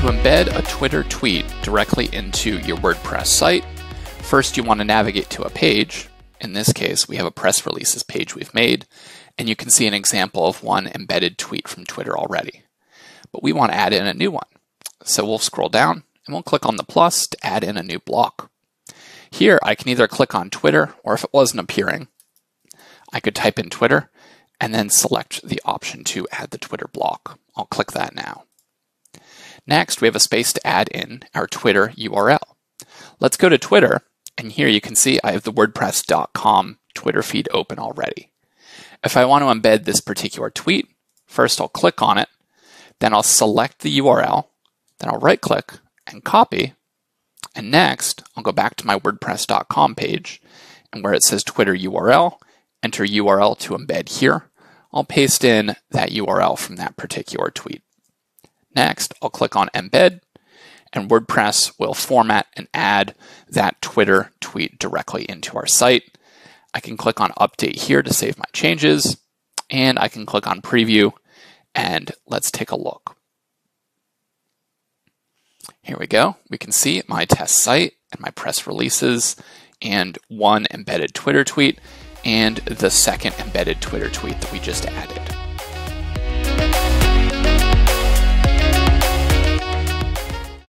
embed a Twitter tweet directly into your WordPress site, first you want to navigate to a page. In this case, we have a press releases page we've made, and you can see an example of one embedded tweet from Twitter already. But we want to add in a new one. So we'll scroll down and we'll click on the plus to add in a new block. Here, I can either click on Twitter, or if it wasn't appearing, I could type in Twitter and then select the option to add the Twitter block. I'll click that now. Next, we have a space to add in our Twitter URL. Let's go to Twitter, and here you can see I have the WordPress.com Twitter feed open already. If I want to embed this particular tweet, first I'll click on it, then I'll select the URL, then I'll right-click and copy, and next I'll go back to my WordPress.com page, and where it says Twitter URL, enter URL to embed here. I'll paste in that URL from that particular tweet. Next, I'll click on Embed, and WordPress will format and add that Twitter tweet directly into our site. I can click on Update here to save my changes, and I can click on Preview, and let's take a look. Here we go. We can see my test site and my press releases, and one embedded Twitter tweet, and the second embedded Twitter tweet that we just added.